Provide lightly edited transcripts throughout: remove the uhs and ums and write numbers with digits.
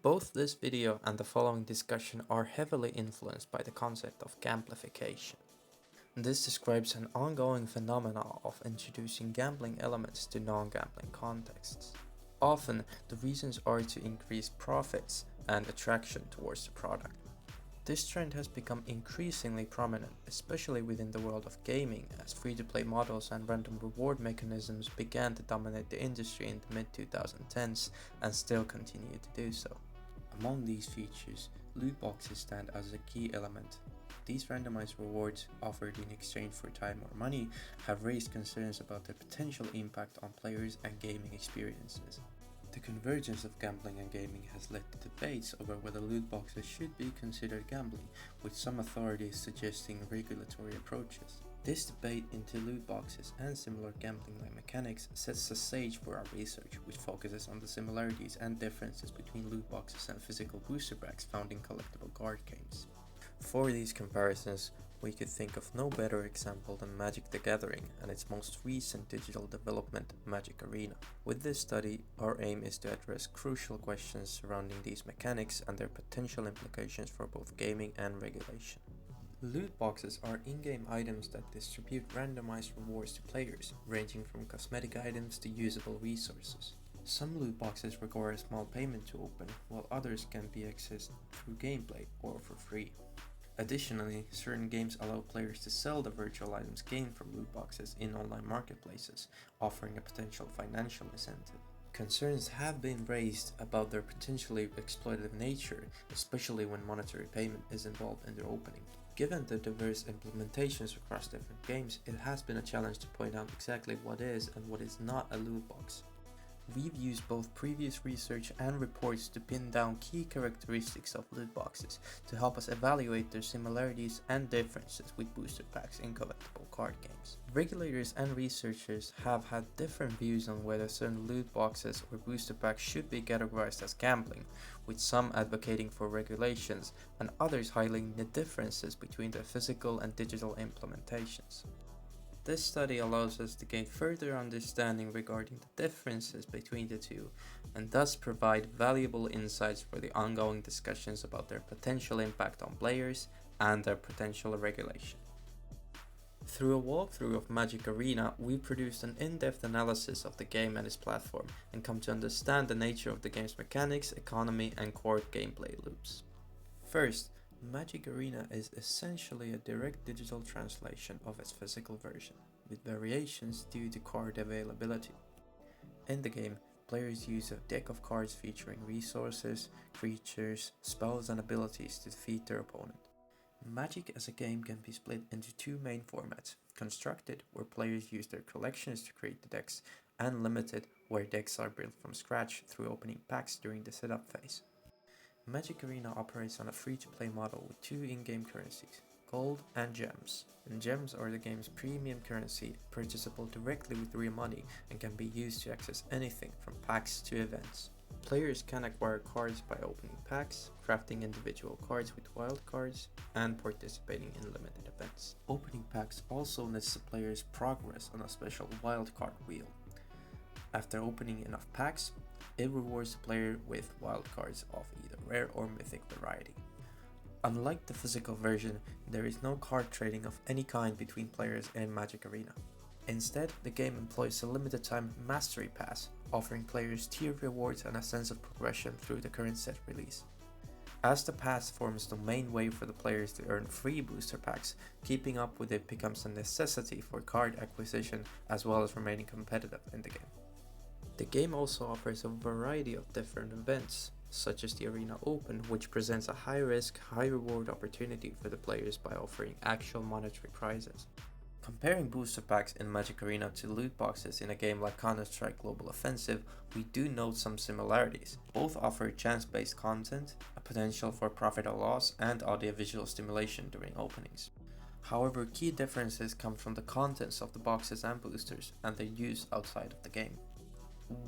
Both this video and the following discussion are heavily influenced by the concept of gamblification. This describes an ongoing phenomenon of introducing gambling elements to non-gambling contexts. Often, the reasons are to increase profits and attraction towards the product. This trend has become increasingly prominent, especially within the world of gaming, as free-to-play models and random reward mechanisms began to dominate the industry in the mid-2010s and still continue to do so. Among these features, loot boxes stand as a key element. These randomized rewards, offered in exchange for time or money, have raised concerns about their potential impact on players and gaming experiences. The convergence of gambling and gaming has led to debates over whether loot boxes should be considered gambling, with some authorities suggesting regulatory approaches. This debate into loot boxes and similar gambling-like mechanics sets the stage for our research, which focuses on the similarities and differences between loot boxes and physical booster packs found in collectible card games. For these comparisons, we could think of no better example than Magic the Gathering and its most recent digital development, Magic Arena. With this study, our aim is to address crucial questions surrounding these mechanics and their potential implications for both gaming and regulation. Loot boxes are in-game items that distribute randomized rewards to players, ranging from cosmetic items to usable resources. Some loot boxes require a small payment to open, while others can be accessed through gameplay or for free. Additionally, certain games allow players to sell the virtual items gained from loot boxes in online marketplaces, offering a potential financial incentive. Concerns have been raised about their potentially exploitative nature, especially when monetary payment is involved in their opening. Given the diverse implementations across different games, it has been a challenge to point out exactly what is and what is not a loot box. We've used both previous research and reports to pin down key characteristics of loot boxes to help us evaluate their similarities and differences with booster packs in collectible card games. Regulators and researchers have had different views on whether certain loot boxes or booster packs should be categorized as gambling, with some advocating for regulations and others highlighting the differences between their physical and digital implementations. This study allows us to gain further understanding regarding the differences between the two, and thus provide valuable insights for the ongoing discussions about their potential impact on players and their potential regulation. Through a walkthrough of Magic Arena, we produced an in-depth analysis of the game and its platform, and come to understand the nature of the game's mechanics, economy, and core gameplay loops. First, Magic Arena is essentially a direct digital translation of its physical version, with variations due to card availability. In the game, players use a deck of cards featuring resources, creatures, spells, and abilities to defeat their opponent. Magic as a game can be split into two main formats: Constructed, where players use their collections to create the decks, and Limited, where decks are built from scratch through opening packs during the setup phase. Magic Arena operates on a free-to-play model with two in-game currencies, gold and gems. And gems are the game's premium currency, purchasable directly with real money, and can be used to access anything from packs to events. Players can acquire cards by opening packs, crafting individual cards with wild cards, and participating in limited events. Opening packs also lists the player's progress on a special wild card wheel. After opening enough packs, it rewards the player with wild cards of either rare or mythic variety. Unlike the physical version, there is no card trading of any kind between players in Magic Arena. Instead, the game employs a limited time Mastery Pass, offering players tiered rewards and a sense of progression through the current set release. As the pass forms the main way for the players to earn free booster packs, keeping up with it becomes a necessity for card acquisition as well as remaining competitive in the game. The game also offers a variety of different events, such as the Arena Open, which presents a high-risk, high-reward opportunity for the players by offering actual monetary prizes. Comparing booster packs in Magic Arena to loot boxes in a game like Counter-Strike Global Offensive, we do note some similarities. Both offer chance-based content, a potential for profit or loss, and audiovisual stimulation during openings. However, key differences come from the contents of the boxes and boosters, and their use outside of the game.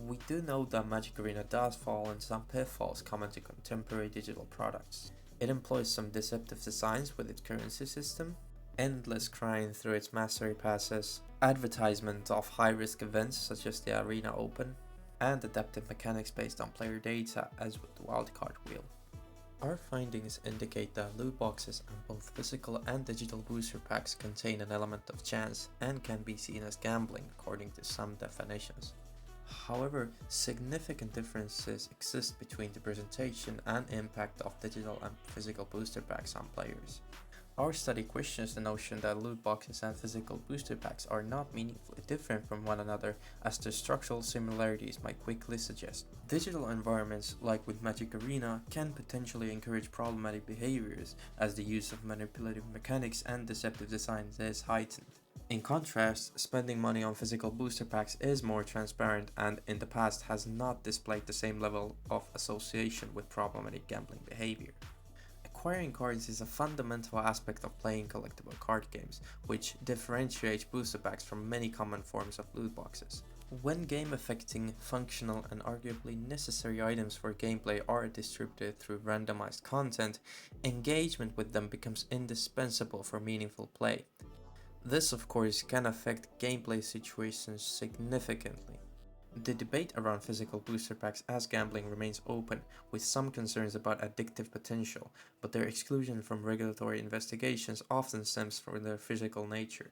We do note that Magic Arena does fall into some pitfalls common to contemporary digital products. It employs some deceptive designs with its currency system, endless crying through its mastery passes, advertisement of high-risk events such as the Arena Open, and adaptive mechanics based on player data, as with the wildcard wheel. Our findings indicate that loot boxes and both physical and digital booster packs contain an element of chance and can be seen as gambling according to some definitions. However, significant differences exist between the presentation and impact of digital and physical booster packs on players. Our study questions the notion that loot boxes and physical booster packs are not meaningfully different from one another, as the structural similarities might quickly suggest. Digital environments, like with Magic Arena, can potentially encourage problematic behaviors, as the use of manipulative mechanics and deceptive designs is heightened. In contrast, spending money on physical booster packs is more transparent and in the past has not displayed the same level of association with problematic gambling behavior. Acquiring cards is a fundamental aspect of playing collectible card games, which differentiates booster packs from many common forms of loot boxes. When game-affecting, functional, and arguably necessary items for gameplay are distributed through randomized content, engagement with them becomes indispensable for meaningful play. This, of course, can affect gameplay situations significantly. The debate around physical booster packs as gambling remains open, with some concerns about addictive potential, but their exclusion from regulatory investigations often stems from their physical nature.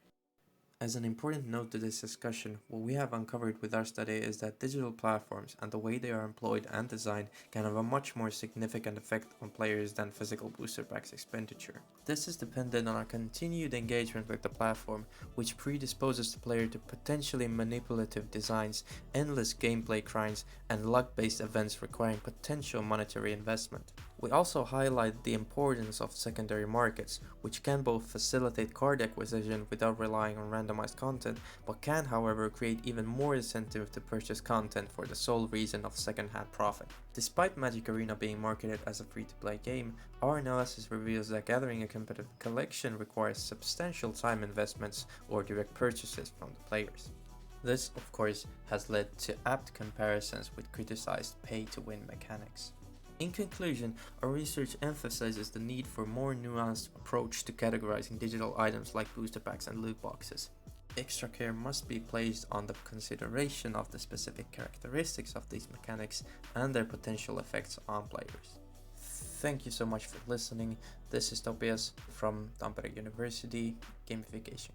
As an important note to this discussion, what we have uncovered with our study is that digital platforms and the way they are employed and designed can have a much more significant effect on players than physical booster packs expenditure. This is dependent on our continued engagement with the platform, which predisposes the player to potentially manipulative designs, endless gameplay grinds, and luck-based events requiring potential monetary investment. We also highlight the importance of secondary markets, which can both facilitate card acquisition without relying on randomized content, but can however create even more incentive to purchase content for the sole reason of second-hand profit. Despite Magic Arena being marketed as a free-to-play game, our analysis reveals that gathering a competitive collection requires substantial time investments or direct purchases from the players. This, of course, has led to apt comparisons with criticized pay-to-win mechanics. In conclusion, our research emphasizes the need for a more nuanced approach to categorizing digital items like booster packs and loot boxes. Extra care must be placed on the consideration of the specific characteristics of these mechanics and their potential effects on players. Thank you so much for listening. This is Tobias from Tampere University Gamification.